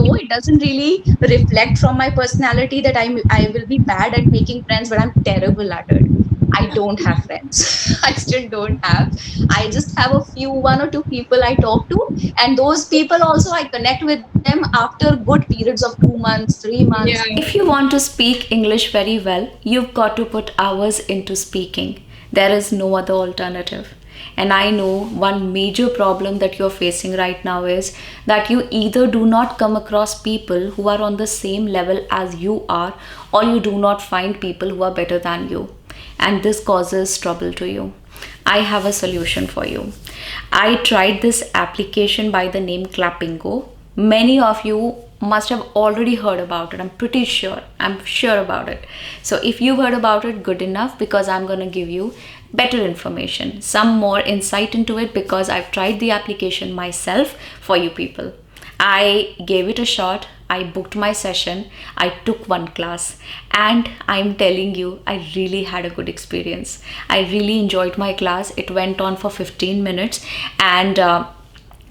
know it doesn't really reflect from my personality that I will be bad at making friends, but I'm terrible at it. I don't have friends. I still don't have. I just have a few, one or two people I talk to, and those people also I connect with them after good periods of 2 months, 3 months. Yeah. If you want to speak English very well, you've got to put hours into speaking. There is no other alternative. And I know one major problem that you're facing right now is that you either do not come across people who are on the same level as you are, or you do not find people who are better than you. And this causes trouble to you. I have a solution for you. I tried this application by the name Clappingo. Many of you must have already heard about it. I'm pretty sure. I'm sure about it. So if you've heard about it, good enough, because I'm going to give you better information, some more insight into it, because I've tried the application myself for you people. I gave it a shot. I booked my session. I took one class, and I'm telling you, I really had a good experience. I really enjoyed my class. It went on for 15 minutes, and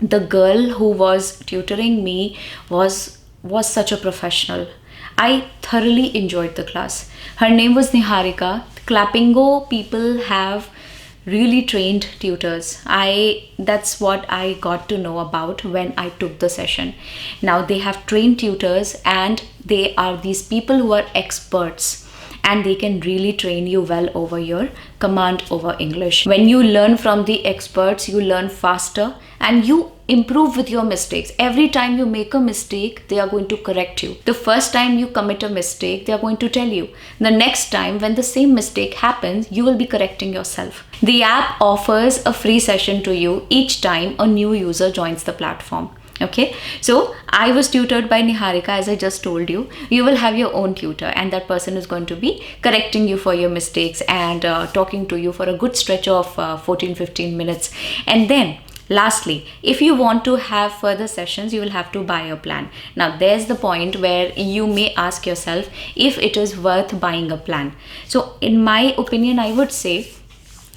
the girl who was tutoring me was such a professional. I thoroughly enjoyed the class. Her name was Niharika. Clappingo people have really trained tutors. That's what I got to know about when I took the session. Now they have trained tutors, and they are these people who are experts, and they can really train you well over your command over English. When you learn from the experts, you learn faster and you improve with your mistakes. Every time you make a mistake, they are going to correct you. The first time you commit a mistake, they are going to tell you. The next time when the same mistake happens, you will be correcting yourself. The app offers a free session to you each time a new user joins the platform. Okay, so I was tutored by Niharika, as I just told you. You will have your own tutor, and that person is going to be correcting you for your mistakes and talking to you for a good stretch of 14-15 minutes. And then lastly, if you want to have further sessions, you will have to buy a plan. Now there's the point where you may ask yourself if it is worth buying a plan. So in my opinion, I would say,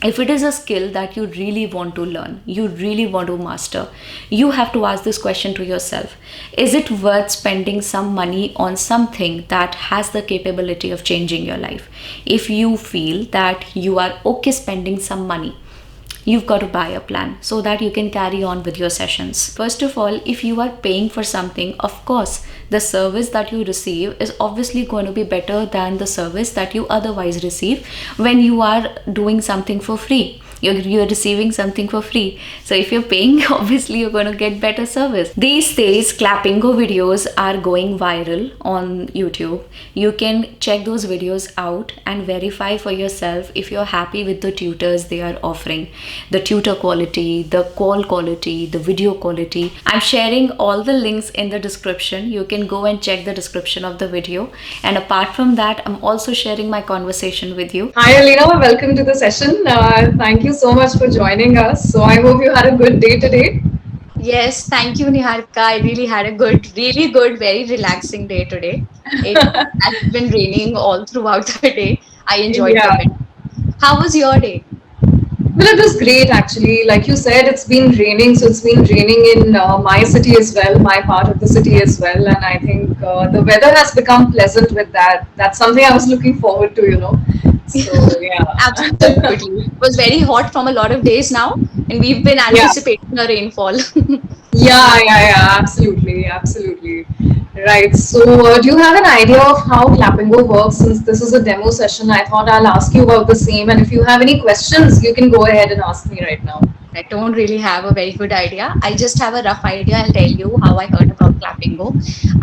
if it is a skill that you really want to learn, you really want to master, you have to ask this question to yourself. Is it worth spending some money on something that has the capability of changing your life? If you feel that you are okay spending some money, you've got to buy a plan so that you can carry on with your sessions. First of all, if you are paying for something, of course, the service that you receive is obviously going to be better than the service that you otherwise receive when you are doing something for free. You're receiving something for free. So if you're paying, obviously you're going to get better service. These days, Clappingo videos are going viral on YouTube. You can check those videos out and verify for yourself if you're happy with the tutors they are offering. The tutor quality, the call quality, the video quality. I'm sharing all the links in the description. You can go and check the description of the video. And apart from that, I'm also sharing my conversation with you. Hi, Alina. Welcome to the session. Thank you so much for joining us. So I hope you had a good day today. Yes, thank you, Niharika. I really had a good, really good, very relaxing day today. It has been raining all throughout the day. I enjoyed the Yeah. bit. How was your day? Well, it was great actually. Like you said, it's been raining, so it's been raining in my city as well, my part of the city as well, and I think the weather has become pleasant with that. That's something I was looking forward to, you know. So yeah, Absolutely. It was very hot from a lot of days now, and we've been yeah. anticipating a rainfall. Yeah, absolutely, absolutely. Right. So, do you have an idea of how Clappingo works? Since this is a demo session, I thought I'll ask you about the same. And if you have any questions, you can go ahead and ask me right now. I don't really have a very good idea. I just have a rough idea. I'll tell you how I heard about Clappingo.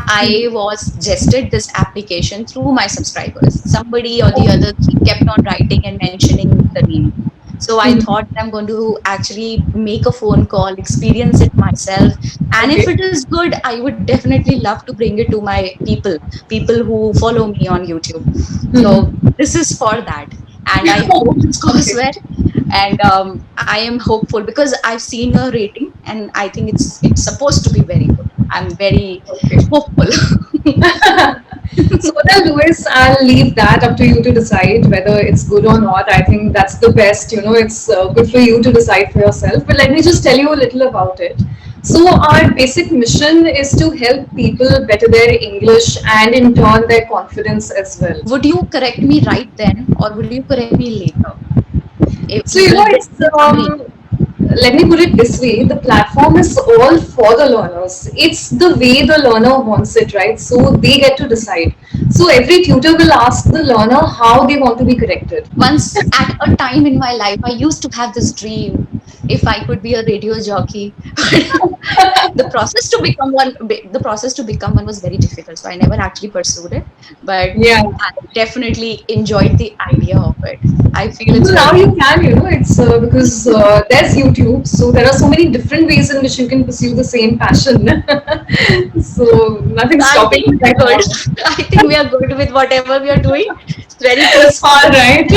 I was suggested this application through my subscribers. Somebody or the other kept on writing and mentioning the name. So I Mhm. thought I'm going to actually make a phone call, experience it myself. And if Okay. it is good, I would definitely love to bring it to my people who follow me on YouTube. So Mhm. this is for that. And I hope it goes Okay. well. And I am hopeful because I've seen a rating and I think it's supposed to be very good. I'm very Okay. hopeful. So then, Louis, I'll leave that up to you to decide whether it's good or not. I think that's the best. You know, it's good for you to decide for yourself. But let me just tell you a little about it. So our basic mission is to help people better their English and in turn their confidence as well. Would you correct me right then, or would you correct me later? So you know, Like it's this summary. let me put it this way: the platform is all for the learners. It's the way the learner wants it, right? So they get to decide. So every tutor will ask the learner how they want to be corrected. Once at a time in my life, I used to have this dream if I could be a radio jockey. The process to become one was very difficult, so I never actually pursued it. But Yeah. I definitely enjoyed the idea of it. I feel it's Well, now very you can, you know, it's because there's YouTube, so there are so many different ways in which you can pursue the same passion. So nothing's I stopping think you we are right good. now. I think we are good with whatever we are doing. It's very All personal. right.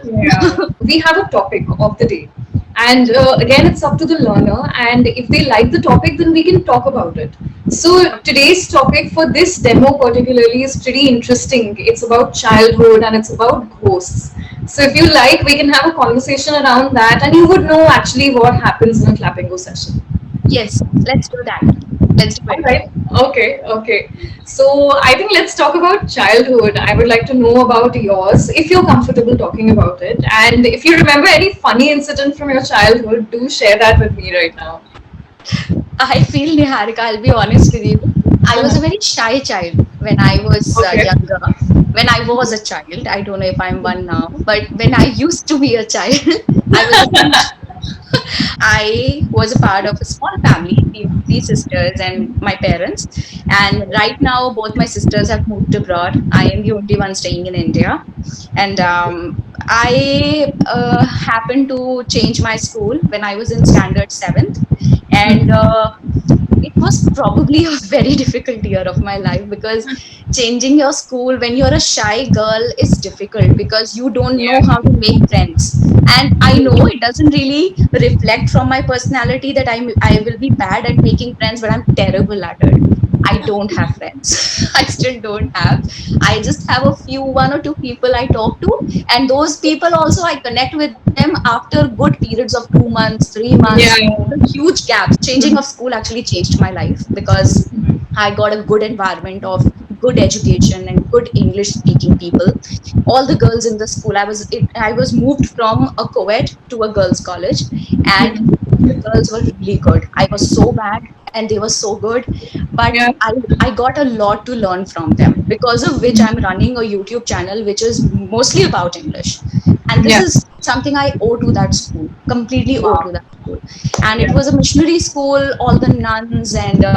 Yeah. We have a topic of the day. And again, it's up to the learner. And if they like the topic, then we can talk about it. So, today's topic for this demo, particularly, is pretty interesting. It's about childhood and it's about ghosts. So, if you like, we can have a conversation around that, and you would know actually what happens in a clapping go session. Yes, let's do that. Let's do All it. right. Okay. Okay. So I think let's talk about childhood. I would like to know about yours, if you're comfortable talking about it, and if you remember any funny incident from your childhood, do share that with me right now. I feel, Niharika, I'll be honest with you. I was a very shy child when I was Okay. younger. When I was a child, I don't know if I'm one now, but when I used to be a child, I was a very I was a part of a small family, three sisters and my parents. And right now, both my sisters have moved abroad. I am the only one staying in India. And I happened to change my school when I was in standard seventh. And it was probably a very difficult year of my life because changing your school when you're a shy girl is difficult because you don't Yeah. know how to make friends. And I know it doesn't really reflect from my personality that I will be bad at making friends, but I'm terrible at it. I don't have friends. I still don't have. I just have a few, one or two people I talk to, and those people also I connect with them after good periods of 2 months, 3 months, Yeah. huge gaps. Changing of school actually changed my life because I got a good environment of good education and good English speaking people. All the girls in the school, I was moved from a co-ed to a girls' college, and the girls were really good. I was so bad and they were so good, but Yeah. I got a lot to learn from them, because of which I'm running a YouTube channel which is mostly about English. And this Yeah. is something I owe to that school, completely owe to Wow. that school. And it Yeah. was a missionary school, all the nuns, and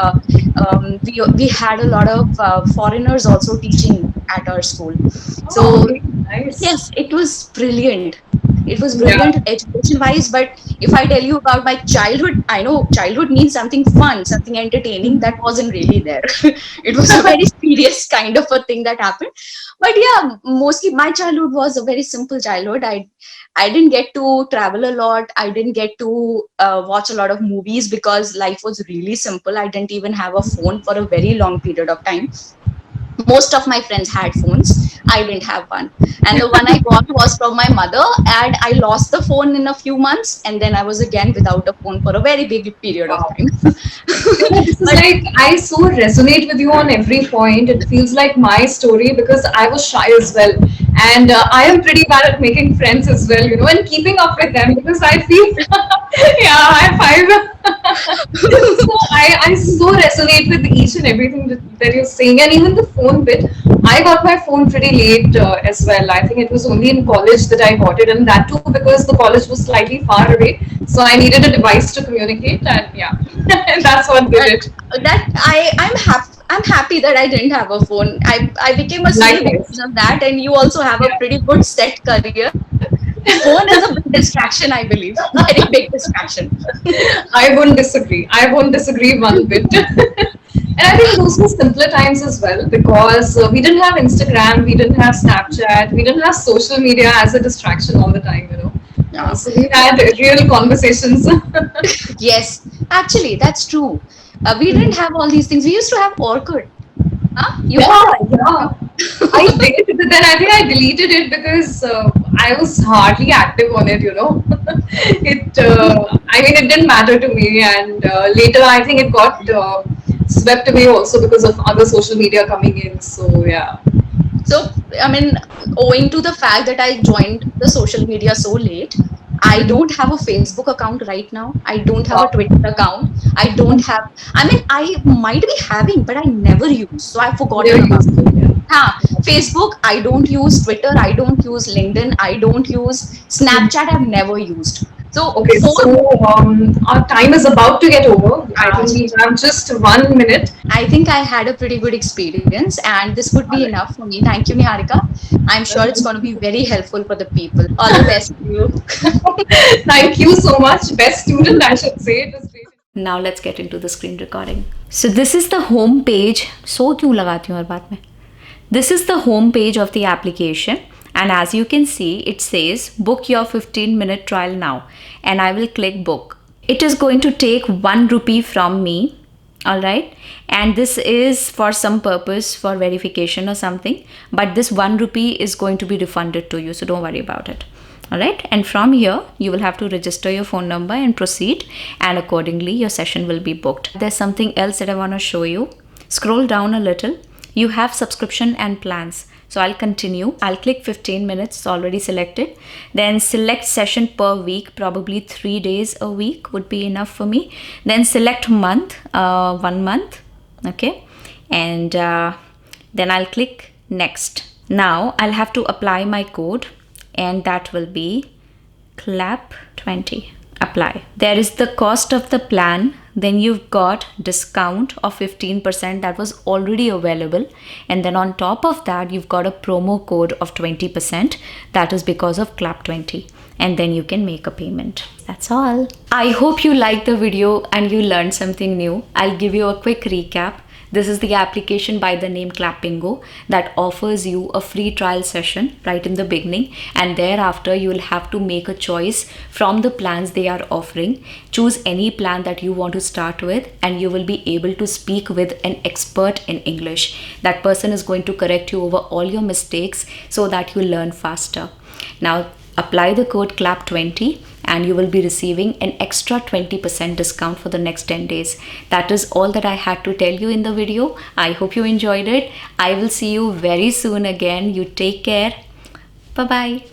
we had a lot of foreigners also teaching at our school. Oh, So okay. Nice. yes, it was brilliant. It was Yeah. brilliant education wise. But if I tell you about my childhood, I know childhood means something fun, something entertaining. That wasn't really there. It was a very serious kind of a thing that happened. But yeah, mostly my childhood was a very simple childhood. I didn't get to travel a lot. I didn't get to watch a lot of movies because life was really simple. I didn't even have a phone for a very long period of time. Most of my friends had phones. I didn't have one, and the one I got was from my mother, and I lost the phone in a few months, and then I was again without a phone for a very big period of Wow. time. You know, this is But like I so resonate with you on every point. It feels like my story because I was shy as well, and I am pretty bad at making friends as well. You know, and keeping up with them because I feel, yeah, high five. So I so resonate with each and everything that you're saying, and even the phone bit. I got my phone pretty late as well. I think it was only in college that I got it, and that too because the college was slightly far away. So I needed a device to communicate, and yeah, that's what did that it. I'm happy that I didn't have a phone. I became a CA Likewise. because of that, and you also have a Yeah. pretty good set career. Phone is a big distraction, I believe. Very big distraction. I won't disagree. I won't disagree one bit. And I think those were simpler times as well because we didn't have Instagram, we didn't have Snapchat, we didn't have social media as a distraction all the time, you know. Yeah. So we had real conversations. Yes, actually, that's true. We didn't have all these things. We used to have Orkut. Huh? You had Yeah, Orkut? yeah. I did, but then I think I deleted it because I was hardly active on it, you know. I mean, it didn't matter to me, and later I think it got swept away also because of other social media coming in. So yeah. So, I mean, owing to the fact that I joined the social media so late, I don't have a Facebook account right now. I don't have a Wow. Twitter account. I don't have, I mean, I might be having, but I never use. So I've forgotten Never about used it. it. Yeah. Huh. Facebook, I don't use Twitter. I don't use LinkedIn. I don't use Snapchat. I've never used. So, Okay, for so our time is about to get over. I uh, think we have just 1 minute. I think I had a pretty good experience, and this would be All right. enough for me. Thank you, Niharika. I'm sure it's going to be very helpful for the people. All the best to you. Thank you so much. Best student, I should say. It was great. Now let's get into the screen recording. So this is the home page. So क्यों लगाती हूँ हर बात में? This is the home page of the application, and as you can see, it says book your 15-minute trial now, and I will click book. It is going to take 1 rupee from me, all right, and this is for some purpose, for verification or something, but this 1 rupee is going to be refunded to you, so don't worry about it. All right, and from here you will have to register your phone number and proceed, and accordingly your session will be booked. There's something else that I want to show you. Scroll down a little. You have subscription and plans. So I'll continue. I'll click 15 minutes, it's already selected. Then select session per week, probably 3 days a week would be enough for me. Then select month, 1 month, okay. And then I'll click next. Now I'll have to apply my code, and that will be CLAP20. Apply. There is the cost of the plan, then you've got discount of 15% that was already available, and then on top of that you've got a promo code of 20% that is because of CLAP20, and then you can make a payment. That's all. I hope you liked the video and you learned something new. I'll give you a quick recap. This is the application by the name Clappingo that offers you a free trial session right in the beginning, and thereafter you will have to make a choice from the plans they are offering. Choose any plan that you want to start with, and you will be able to speak with an expert in English. That person is going to correct you over all your mistakes so that you learn faster. Now apply the code CLAP20 and you will be receiving an extra 20% discount for the next 10 days. That is all that I had to tell you in the video. I hope you enjoyed it. I will see you very soon again. You take care. Bye bye.